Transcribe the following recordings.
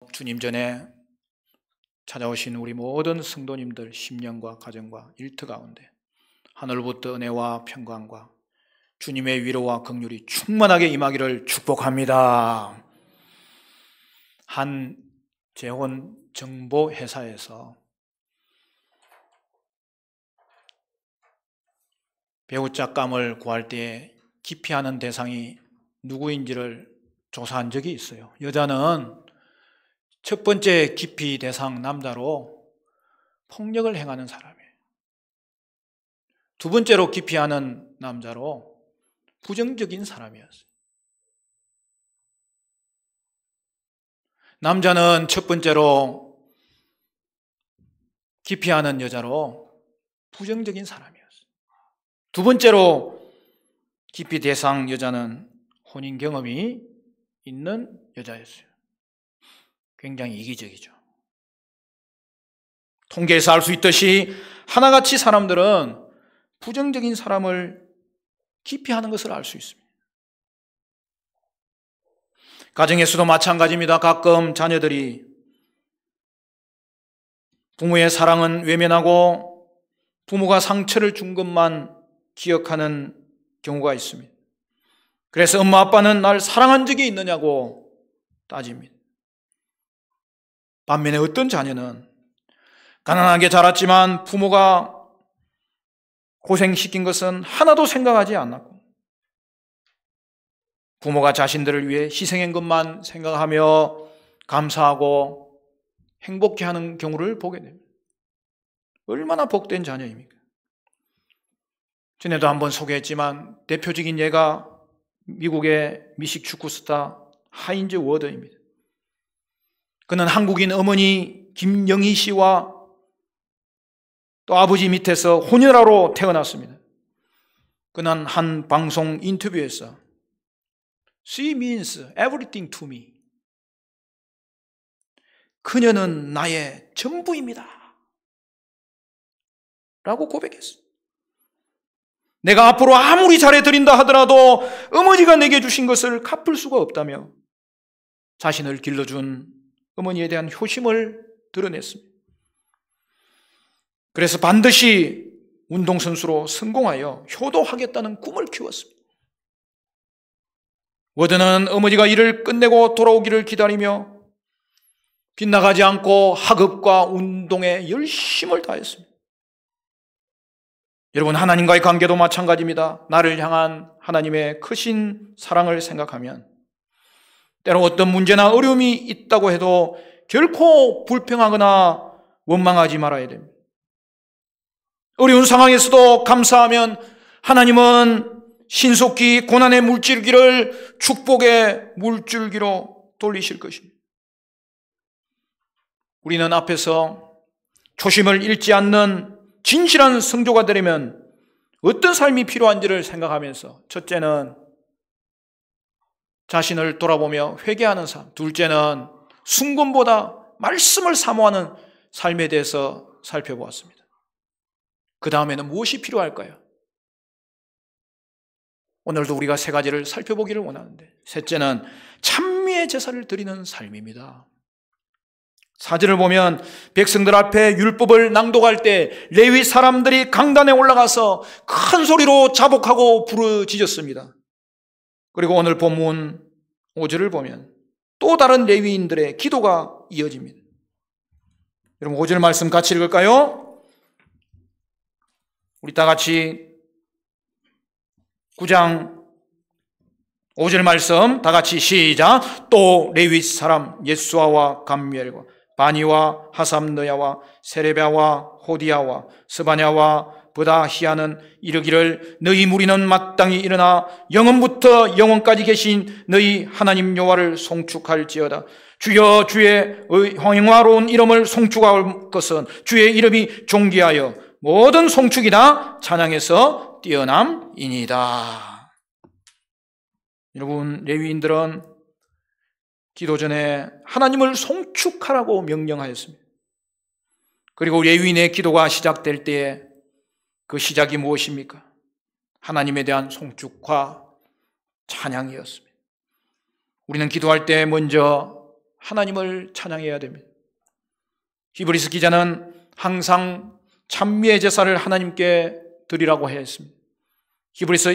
주님 전에 찾아오신 우리 모든 성도님들 심령과 가정과 일터 가운데 하늘부터 은혜와 평강과 주님의 위로와 긍휼이 충만하게 임하기를 축복합니다. 한 재혼 정보 회사에서 배우짝감을 구할 때 기피하는 대상이 누구인지를 조사한 적이 있어요. 여자는 첫 번째 기피 대상 남자로 폭력을 행하는 사람이에요. 두 번째로 기피하는 남자로 부정적인 사람이었어요. 남자는 첫 번째로 기피하는 여자로 부정적인 사람이었어요. 두 번째로 기피 대상 여자는 혼인 경험이 있는 여자였어요. 굉장히 이기적이죠. 통계에서 알 수 있듯이 하나같이 사람들은 부정적인 사람을 기피하는 것을 알 수 있습니다. 가정에서도 마찬가지입니다. 가끔 자녀들이 부모의 사랑은 외면하고 부모가 상처를 준 것만 기억하는 경우가 있습니다. 그래서 엄마 아빠는 날 사랑한 적이 있느냐고 따집니다. 반면에 어떤 자녀는 가난하게 자랐지만 부모가 고생시킨 것은 하나도 생각하지 않았고 부모가 자신들을 위해 희생한 것만 생각하며 감사하고 행복해하는 경우를 보게 됩니다. 얼마나 복된 자녀입니까? 전에도 한번 소개했지만 대표적인 예가 미국의 미식 축구 스타 하인즈 워드입니다. 그는 한국인 어머니 김영희 씨와 또 아버지 밑에서 혼혈아로 태어났습니다. 그는 한 방송 인터뷰에서 She means everything to me. 그녀는 나의 전부입니다. 라고 고백했어요. 내가 앞으로 아무리 잘해드린다 하더라도 어머니가 내게 주신 것을 갚을 수가 없다며 자신을 길러준 어머니에 대한 효심을 드러냈습니다. 그래서 반드시 운동선수로 성공하여 효도하겠다는 꿈을 키웠습니다. 워드는 어머니가 일을 끝내고 돌아오기를 기다리며 빗나가지 않고 학업과 운동에 열심을 다했습니다. 여러분, 하나님과의 관계도 마찬가지입니다. 나를 향한 하나님의 크신 사랑을 생각하면 때로 어떤 문제나 어려움이 있다고 해도 결코 불평하거나 원망하지 말아야 됩니다. 어려운 상황에서도 감사하면 하나님은 신속히 고난의 물줄기를 축복의 물줄기로 돌리실 것입니다. 우리는 앞에서 초심을 잃지 않는 진실한 성도가 되려면 어떤 삶이 필요한지를 생각하면서 첫째는 자신을 돌아보며 회개하는 삶, 둘째는 순금보다 말씀을 사모하는 삶에 대해서 살펴보았습니다. 그 다음에는 무엇이 필요할까요? 오늘도 우리가 세 가지를 살펴보기를 원하는데, 셋째는 찬미의 제사를 드리는 삶입니다. 4절을 보면 백성들 앞에 율법을 낭독할 때 레위 사람들이 강단에 올라가서 큰 소리로 자복하고 부르짖었습니다. 그리고 오늘 본문 5절을 보면 또 다른 레위인들의 기도가 이어집니다. 여러분, 5절 말씀 같이 읽을까요? 우리 다 같이 9장 5절 말씀 다 같이 시작. 또 레위 사람 예수아와 감미엘과 바니와 하삼느야와 세레비아와 호디야와 스바냐와 브다히야는 이르기를 너희 무리는 마땅히 일어나 영원부터 영원까지 계신 너희 하나님 여호와를 송축할지어다. 주여, 주의 영화로운 이름을 송축할 것은 주의 이름이 존귀하여 모든 송축이다 찬양에서 뛰어남이니이다. 여러분, 레위인들은 기도 전에 하나님을 송축하라고 명령하였습니다. 그리고 레위인의 기도가 시작될 때에 그 시작이 무엇입니까? 하나님에 대한 송축과 찬양이었습니다. 우리는 기도할 때 먼저 하나님을 찬양해야 됩니다. 히브리서 기자는 항상 찬미의 제사를 하나님께 드리라고 했습니다. 히브리서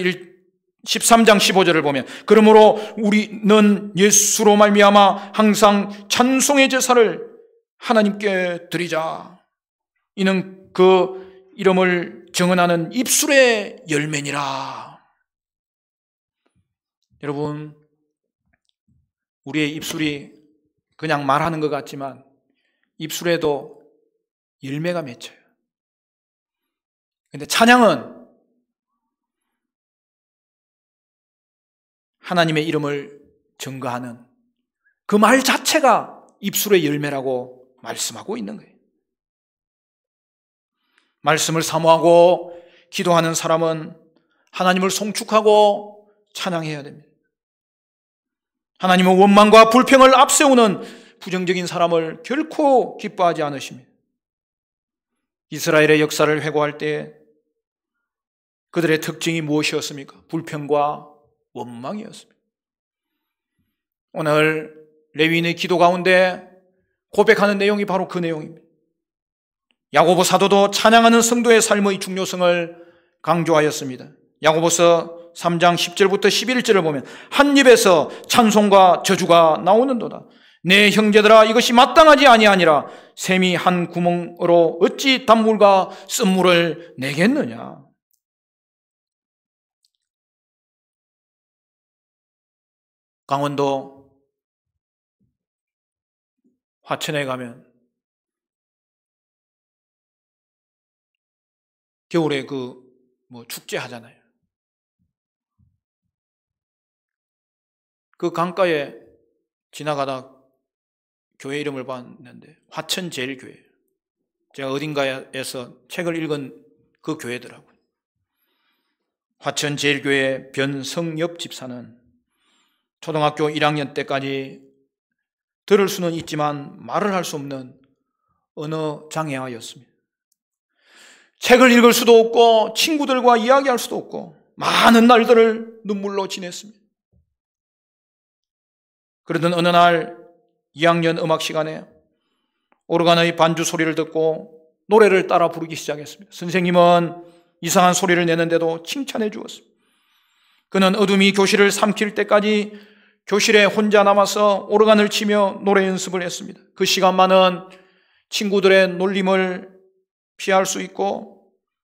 13장 15절을 보면 그러므로 우리는 예수로 말미암아 항상 찬송의 제사를 하나님께 드리자. 이는 그 이름을 증언하는 입술의 열매니라. 여러분, 우리의 입술이 그냥 말하는 것 같지만 입술에도 열매가 맺혀요. 그런데 찬양은 하나님의 이름을 증거하는 그 말 자체가 입술의 열매라고 말씀하고 있는 거예요. 말씀을 사모하고 기도하는 사람은 하나님을 송축하고 찬양해야 됩니다. 하나님은 원망과 불평을 앞세우는 부정적인 사람을 결코 기뻐하지 않으십니다. 이스라엘의 역사를 회고할 때 그들의 특징이 무엇이었습니까? 불평과 원망이었습니다. 오늘 레위인의 기도 가운데 고백하는 내용이 바로 그 내용입니다. 야고보 사도도 찬양하는 성도의 삶의 중요성을 강조하였습니다. 야고보서 3장 10절부터 11절을 보면 한 입에서 찬송과 저주가 나오는도다. 내 형제들아 이것이 마땅하지 아니하니라. 샘이 한 구멍으로 어찌 단물과 쓴물을 내겠느냐. 강원도 화천에 가면 겨울에 축제 하잖아요. 그 강가에 지나가다 교회 이름을 봤는데 화천제일교회. 제가 어딘가에서 책을 읽은 그 교회더라고요. 화천제일교회 변성엽 집사는 초등학교 1학년 때까지 들을 수는 있지만 말을 할 수 없는 언어 장애아였습니다. 책을 읽을 수도 없고 친구들과 이야기할 수도 없고 많은 날들을 눈물로 지냈습니다. 그러던 어느 날 2학년 음악 시간에 오르간의 반주 소리를 듣고 노래를 따라 부르기 시작했습니다. 선생님은 이상한 소리를 내는데도 칭찬해 주었습니다. 그는 어둠이 교실을 삼킬 때까지 교실에 혼자 남아서 오르간을 치며 노래 연습을 했습니다. 그 시간만은 친구들의 놀림을 피할 수 있고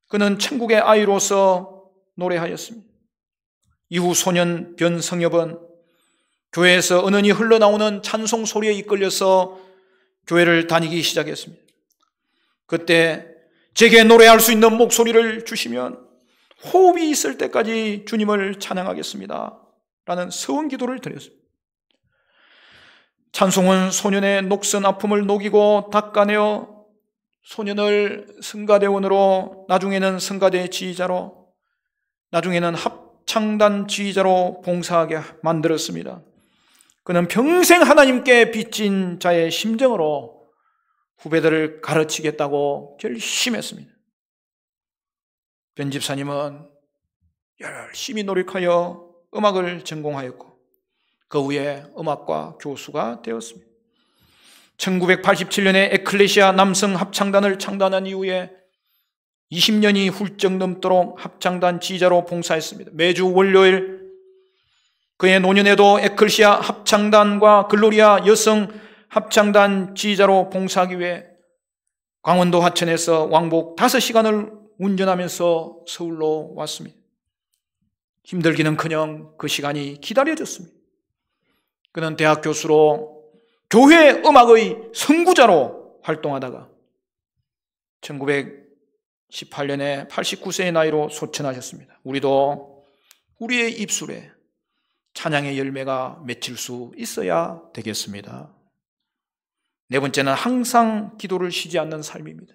그는 천국의 아이로서 노래하였습니다. 이후 소년 변성엽은 교회에서 은은히 흘러나오는 찬송 소리에 이끌려서 교회를 다니기 시작했습니다. 그때 제게 노래할 수 있는 목소리를 주시면 호흡이 있을 때까지 주님을 찬양하겠습니다 라는 서원 기도를 드렸습니다. 찬송은 소년의 녹슨 아픔을 녹이고 닦아내어 소년을 성가대원으로, 나중에는 성가대 지휘자로, 나중에는 합창단 지휘자로 봉사하게 만들었습니다. 그는 평생 하나님께 빚진 자의 심정으로 후배들을 가르치겠다고 결심했습니다. 변 집사님은 열심히 노력하여 음악을 전공하였고 그 후에 음악과 교수가 되었습니다. 1987년에 에클레시아 남성 합창단을 창단한 이후에 20년이 훌쩍 넘도록 합창단 지휘자로 봉사했습니다. 매주 월요일 그의 노년에도 에클레시아 합창단과 글로리아 여성 합창단 지휘자로 봉사하기 위해 강원도 화천에서 왕복 5시간을 운전하면서 서울로 왔습니다. 힘들기는커녕 그 시간이 기다려졌습니다. 그는 대학 교수로 교회 음악의 선구자로 활동하다가 1918년에 89세의 나이로 소천하셨습니다. 우리도 우리의 입술에 찬양의 열매가 맺힐 수 있어야 되겠습니다. 네 번째는 항상 기도를 쉬지 않는 삶입니다.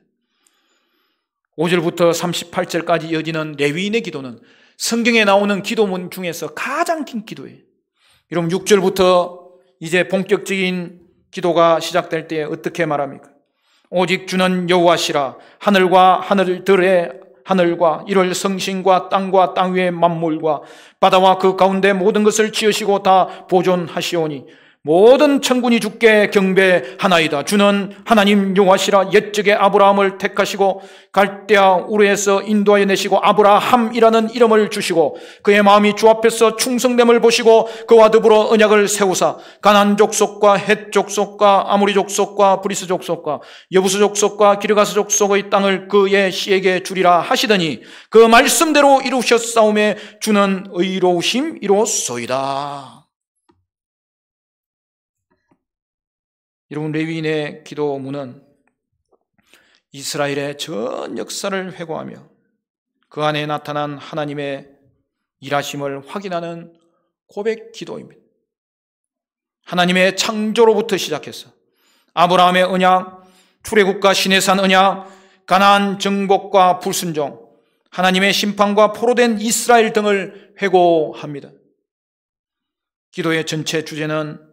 5절부터 38절까지 이어지는 레위인의 기도는 성경에 나오는 기도문 중에서 가장 긴 기도예요. 여러분 6절부터 이제 본격적인 기도가 시작될 때 어떻게 말합니까? 오직 주는 여호와시라. 하늘과 하늘들의 하늘과 이를 성신과 땅과 땅 위의 만물과 바다와 그 가운데 모든 것을 지으시고 다 보존하시오니 모든 천군이 주께 경배하나이다. 주는 하나님 여호와시라. 옛적에 아브라함을 택하시고 갈대아 우르에서 인도하여 내시고 아브라함이라는 이름을 주시고 그의 마음이 주 앞에서 충성됨을 보시고 그와 더불어 언약을 세우사 가나안 족속과 헷 족속과 아모리 족속과 브리스 족속과 여부스 족속과 기르가스 족속의 땅을 그의 씨에게 주리라 하시더니 그 말씀대로 이루셨사오매 주는 의로우심이로소이다. 여러분, 레위인의 기도문은 이스라엘의 전 역사를 회고하며 그 안에 나타난 하나님의 일하심을 확인하는 고백 기도입니다. 하나님의 창조로부터 시작해서 아브라함의 언약, 출애굽과 시내산 언약, 가나안 정복과 불순종, 하나님의 심판과 포로된 이스라엘 등을 회고합니다. 기도의 전체 주제는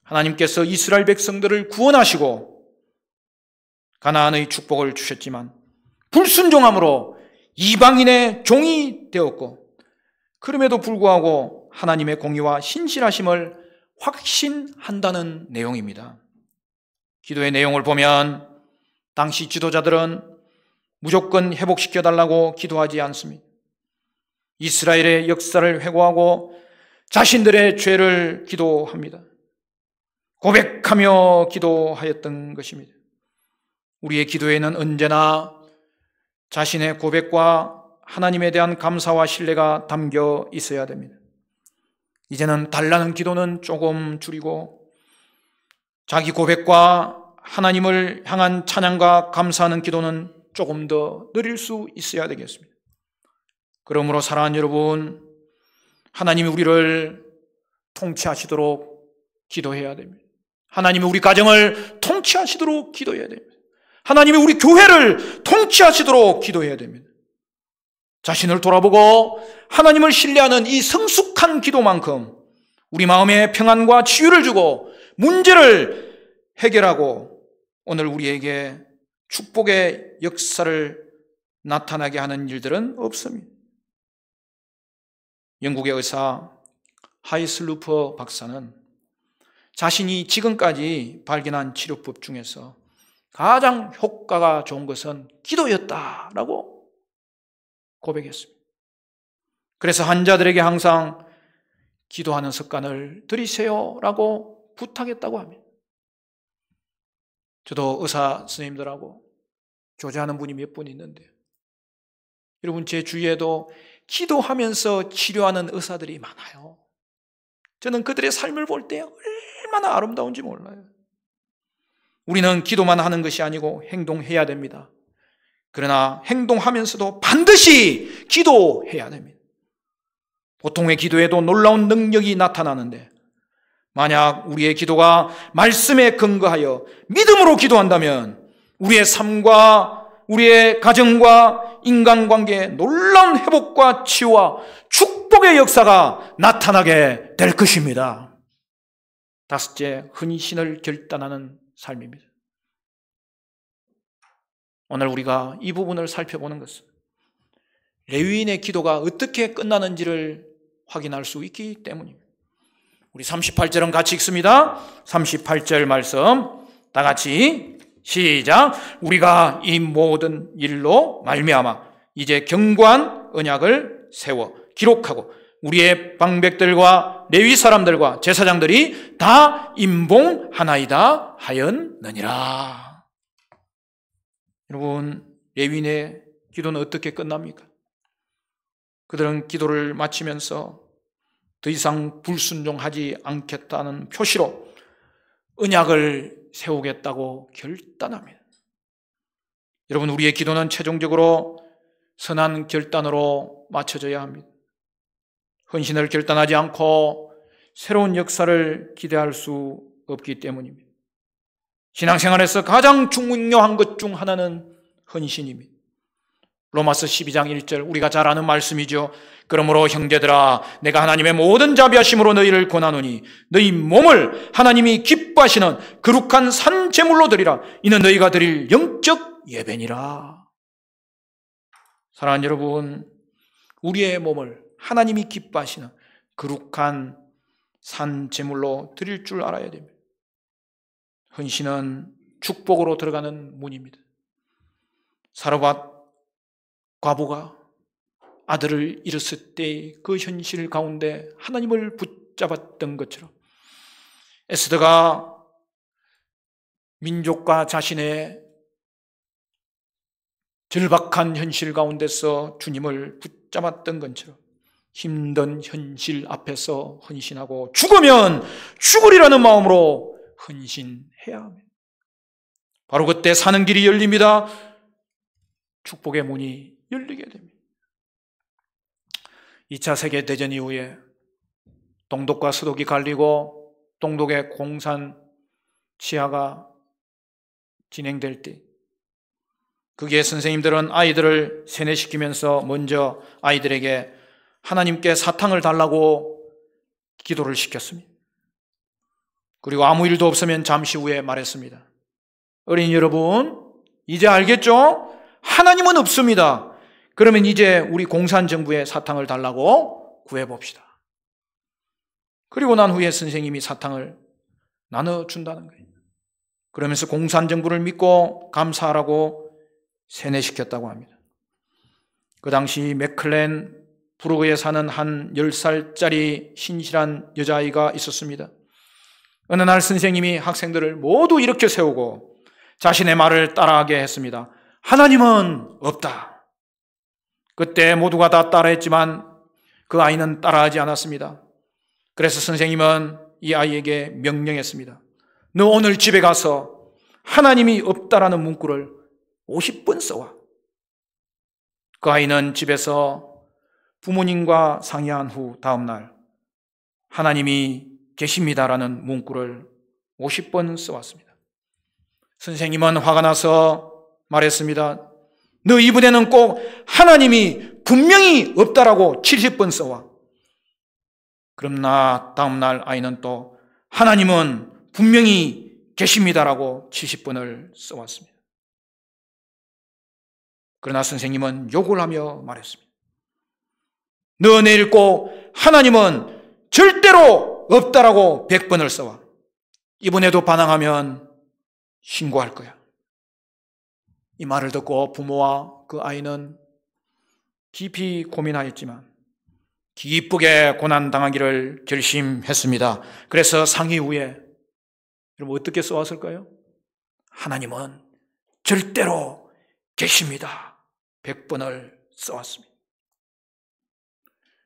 하나님께서 이스라엘 백성들을 구원하시고 가나안의 축복을 주셨지만 불순종함으로 이방인의 종이 되었고 그럼에도 불구하고 하나님의 공의와 신실하심을 확신한다는 내용입니다. 기도의 내용을 보면 당시 지도자들은 무조건 회복시켜달라고 기도하지 않습니다. 이스라엘의 역사를 회고하고 자신들의 죄를 기도합니다. 고백하며 기도하였던 것입니다. 우리의 기도에는 언제나 자신의 고백과 하나님에 대한 감사와 신뢰가 담겨 있어야 됩니다. 이제는 달라는 기도는 조금 줄이고 자기 고백과 하나님을 향한 찬양과 감사하는 기도는 조금 더 늘릴 수 있어야 되겠습니다. 그러므로 사랑하는 여러분, 하나님이 우리를 통치하시도록 기도해야 됩니다. 하나님이 우리 가정을 통치하시도록 기도해야 됩니다. 하나님이 우리 교회를 통치하시도록 기도해야 됩니다. 자신을 돌아보고 하나님을 신뢰하는 이 성숙한 기도만큼 우리 마음에 평안과 치유를 주고 문제를 해결하고 오늘 우리에게 축복의 역사를 나타나게 하는 일들은 없습니다. 영국의 의사 하이슬루퍼 박사는 자신이 지금까지 발견한 치료법 중에서 가장 효과가 좋은 것은 기도였다라고 고백했습니다. 그래서 환자들에게 항상 기도하는 습관을 들이세요라고 부탁했다고 합니다. 저도 의사 선생님들하고 교제하는 분이 몇 분 있는데 여러분, 제 주위에도 기도하면서 치료하는 의사들이 많아요. 저는 그들의 삶을 볼 때 얼마나 아름다운지 몰라요. 우리는 기도만 하는 것이 아니고 행동해야 됩니다. 그러나 행동하면서도 반드시 기도해야 됩니다. 보통의 기도에도 놀라운 능력이 나타나는데 만약 우리의 기도가 말씀에 근거하여 믿음으로 기도한다면 우리의 삶과 우리의 가정과 인간관계에 놀라운 회복과 치유와 축복의 역사가 나타나게 될 것입니다. 다섯째, 헌신을 결단하는 삶입니다. 오늘 우리가 이 부분을 살펴보는 것은 레위인의 기도가 어떻게 끝나는지를 확인할 수 있기 때문입니다. 우리 38절은 같이 읽습니다. 38절 말씀 다 같이 시작. 우리가 이 모든 일로 말미암아 이제 견고한 언약을 세워 기록하고 우리의 방백들과 레위 사람들과 제사장들이 다 임봉하나이다 하였느니라. 여러분, 레위인의 기도는 어떻게 끝납니까? 그들은 기도를 마치면서 더 이상 불순종하지 않겠다는 표시로 언약을 세우겠다고 결단합니다. 여러분, 우리의 기도는 최종적으로 선한 결단으로 맞춰져야 합니다. 헌신을 결단하지 않고 새로운 역사를 기대할 수 없기 때문입니다. 신앙생활에서 가장 중요한 것 중 하나는 헌신입니다. 로마서 12장 1절 우리가 잘 아는 말씀이죠. 그러므로 형제들아 내가 하나님의 모든 자비하심으로 너희를 권하노니 너희 몸을 하나님이 기뻐하시는 거룩한 산 제물로 드리라. 이는 너희가 드릴 영적 예배니라. 사랑하는 여러분, 우리의 몸을 하나님이 기뻐하시는 거룩한 산 제물로 드릴 줄 알아야 됩니다. 헌신은 축복으로 들어가는 문입니다. 사르밧 과부가 아들을 잃었을 때 그 현실 가운데 하나님을 붙잡았던 것처럼 에스더가 민족과 자신의 절박한 현실 가운데서 주님을 붙잡았던 것처럼 힘든 현실 앞에서 헌신하고 죽으면 죽으리라는 마음으로 헌신해야 합니다. 바로 그때 사는 길이 열립니다. 축복의 문이 열리게 됩니다. 2차 세계대전 이후에 동독과 서독이 갈리고 동독의 공산 치하가 진행될 때 거기에 선생님들은 아이들을 세뇌시키면서 먼저 아이들에게 하나님께 사탕을 달라고 기도를 시켰습니다. 그리고 아무 일도 없으면 잠시 후에 말했습니다. 어린이 여러분, 이제 알겠죠? 하나님은 없습니다. 그러면 이제 우리 공산정부에 사탕을 달라고 구해봅시다. 그리고 난 후에 선생님이 사탕을 나눠준다는 거예요. 그러면서 공산정부를 믿고 감사하라고 세뇌시켰다고 합니다. 그 당시 맥클렌 부르그에 사는 한 10살짜리 신실한 여자아이가 있었습니다. 어느 날 선생님이 학생들을 모두 일으켜 세우고 자신의 말을 따라하게 했습니다. 하나님은 없다. 그때 모두가 다 따라했지만 그 아이는 따라하지 않았습니다. 그래서 선생님은 이 아이에게 명령했습니다. 너 오늘 집에 가서 하나님이 없다라는 문구를 50번 써와. 그 아이는 집에서 부모님과 상의한 후 다음 날 하나님이 계십니다라는 문구를 50번 써왔습니다. 선생님은 화가 나서 말했습니다. 너 이번에는 꼭 하나님이 분명히 없다라고 70번 써와. 그럼 다음 날 아이는 또 하나님은 분명히 계십니다라고 70번을 써왔습니다. 그러나 선생님은 욕을 하며 말했습니다. 너 내일 꼭 하나님은 절대로 없다라고 100번을 써와. 이번에도 반항하면 신고할 거야. 이 말을 듣고 부모와 그 아이는 깊이 고민하였지만 기쁘게 고난당하기를 결심했습니다. 그래서 상의 후에 여러분 어떻게 써왔을까요? 하나님은 절대로 계십니다. 100번을 써왔습니다.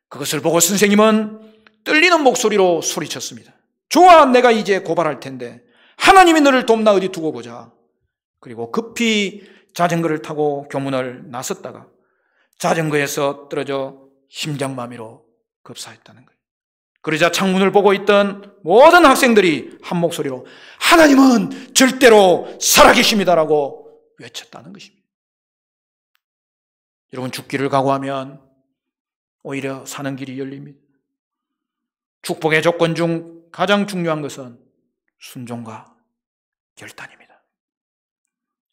그것을 보고 선생님은 떨리는 목소리로 소리쳤습니다. 좋아, 내가 이제 고발할 텐데 하나님이 너를 돕나 어디 두고 보자. 그리고 급히 자전거를 타고 교문을 나섰다가 자전거에서 떨어져 심장마비로 급사했다는 거예요. 그러자 창문을 보고 있던 모든 학생들이 한 목소리로 하나님은 절대로 살아계십니다라고 외쳤다는 것입니다. 여러분, 죽기를 각오하면 오히려 사는 길이 열립니다. 축복의 조건 중 가장 중요한 것은 순종과 결단입니다.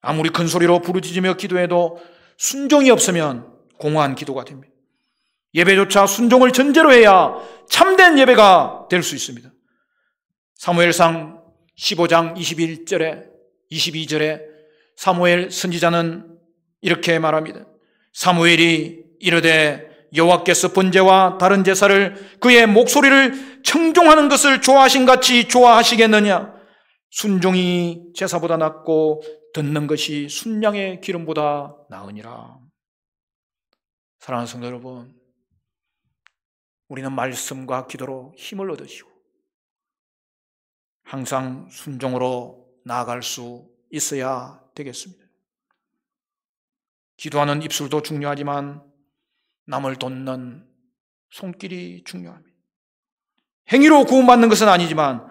아무리 큰 소리로 부르짖으며 기도해도 순종이 없으면 공허한 기도가 됩니다. 예배조차 순종을 전제로 해야 참된 예배가 될 수 있습니다. 사무엘상 15장 21절에 22절에 사무엘 선지자는 이렇게 말합니다. 사무엘이 이르되 여호와께서 번제와 다른 제사를 그의 목소리를 청종하는 것을 좋아하신 같이 좋아하시겠느냐? 순종이 제사보다 낫고 듣는 것이 순양의 기름보다 나으니라. 사랑하는 성도 여러분, 우리는 말씀과 기도로 힘을 얻으시고 항상 순종으로 나아갈 수 있어야 되겠습니다. 기도하는 입술도 중요하지만 남을 돕는 손길이 중요합니다. 행위로 구원받는 것은 아니지만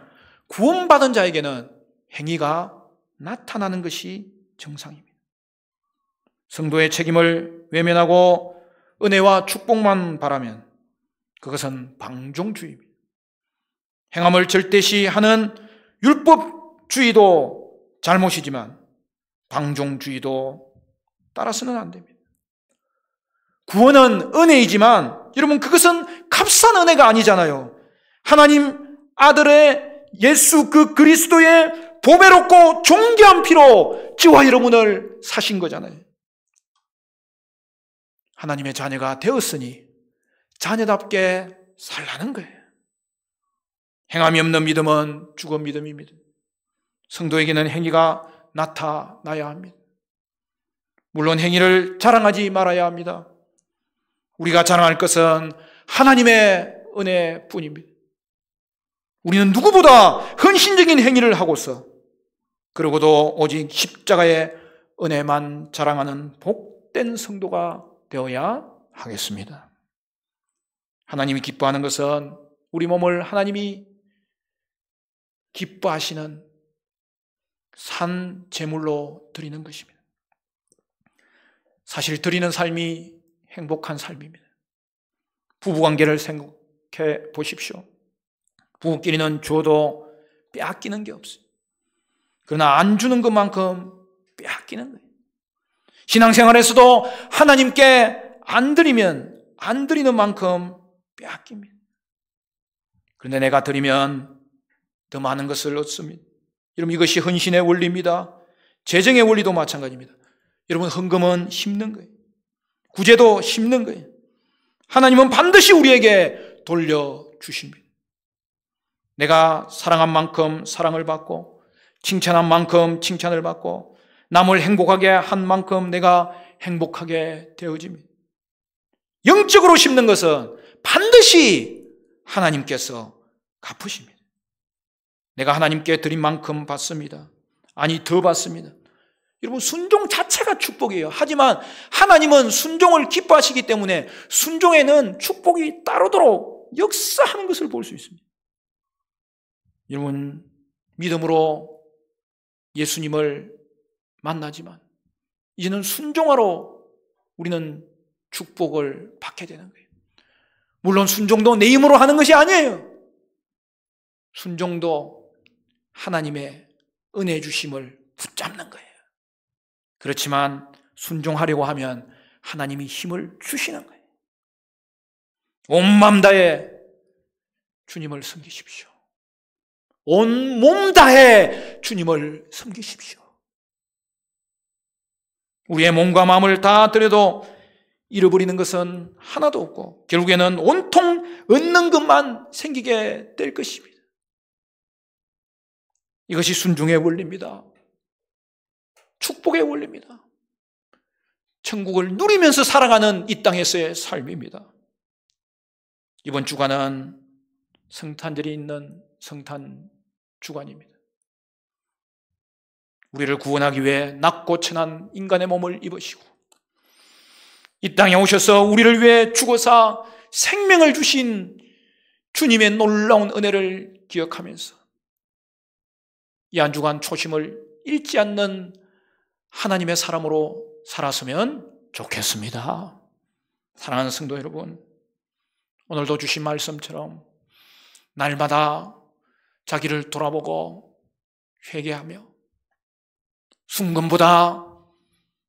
구원받은 자에게는 행위가 나타나는 것이 정상입니다. 성도의 책임을 외면하고 은혜와 축복만 바라면 그것은 방종주의입니다. 행함을 절대시하는 율법주의도 잘못이지만 방종주의도 따라서는 안 됩니다. 구원은 은혜이지만 여러분 그것은 값싼 은혜가 아니잖아요. 하나님 아들의 예수 그 그리스도의 보배롭고 존귀한 피로 저와 여러분을 사신 거잖아요. 하나님의 자녀가 되었으니 자녀답게 살라는 거예요. 행함이 없는 믿음은 죽은 믿음입니다. 성도에게는 행위가 나타나야 합니다. 물론 행위를 자랑하지 말아야 합니다. 우리가 자랑할 것은 하나님의 은혜뿐입니다. 우리는 누구보다 헌신적인 행위를 하고서 그러고도 오직 십자가의 은혜만 자랑하는 복된 성도가 되어야 하겠습니다. 하나님이 기뻐하는 것은 우리 몸을 하나님이 기뻐하시는 산 제물로 드리는 것입니다. 사실 드리는 삶이 행복한 삶입니다. 부부관계를 생각해 보십시오. 부부끼리는 줘도 빼앗기는 게 없어요. 그러나 안 주는 것만큼 빼앗기는 거예요. 신앙생활에서도 하나님께 안 드리면 안 드리는 만큼 빼앗깁니다. 그런데 내가 드리면 더 많은 것을 얻습니다. 여러분, 이것이 헌신의 원리입니다. 재정의 원리도 마찬가지입니다. 여러분, 헌금은 심는 거예요. 구제도 심는 거예요. 하나님은 반드시 우리에게 돌려주십니다. 내가 사랑한 만큼 사랑을 받고 칭찬한 만큼 칭찬을 받고 남을 행복하게 한 만큼 내가 행복하게 되어집니다. 영적으로 심는 것은 반드시 하나님께서 갚으십니다. 내가 하나님께 드린 만큼 받습니다. 아니, 더 받습니다. 여러분, 순종 자체가 축복이에요. 하지만 하나님은 순종을 기뻐하시기 때문에 순종에는 축복이 따르도록 역사하는 것을 볼 수 있습니다. 여러분, 믿음으로 예수님을 만나지만 이제는 순종하러 우리는 축복을 받게 되는 거예요. 물론 순종도 내 힘으로 하는 것이 아니에요. 순종도 하나님의 은혜 주심을 붙잡는 거예요. 그렇지만 순종하려고 하면 하나님이 힘을 주시는 거예요. 온 맘 다해 주님을 섬기십시오. 온 몸 다해 주님을 섬기십시오. 우리의 몸과 마음을 다 드려도 잃어버리는 것은 하나도 없고 결국에는 온통 얻는 것만 생기게 될 것입니다. 이것이 순종의 원리입니다. 축복의 원리입니다. 천국을 누리면서 살아가는 이 땅에서의 삶입니다. 이번 주간은 성탄절이 있는 성탄 주간입니다. 우리를 구원하기 위해 낮고 천한 인간의 몸을 입으시고 이 땅에 오셔서 우리를 위해 죽어서 생명을 주신 주님의 놀라운 은혜를 기억하면서 이 한 주간 초심을 잃지 않는 하나님의 사람으로 살았으면 좋겠습니다. 사랑하는 성도 여러분, 오늘도 주신 말씀처럼 날마다 자기를 돌아보고 회개하며 순금보다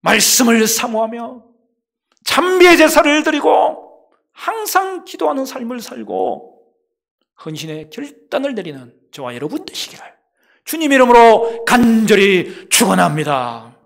말씀을 사모하며 찬미의 제사를 드리고 항상 기도하는 삶을 살고 헌신의 결단을 내리는 저와 여러분 되시기를 주님 이름으로 간절히 축원합니다.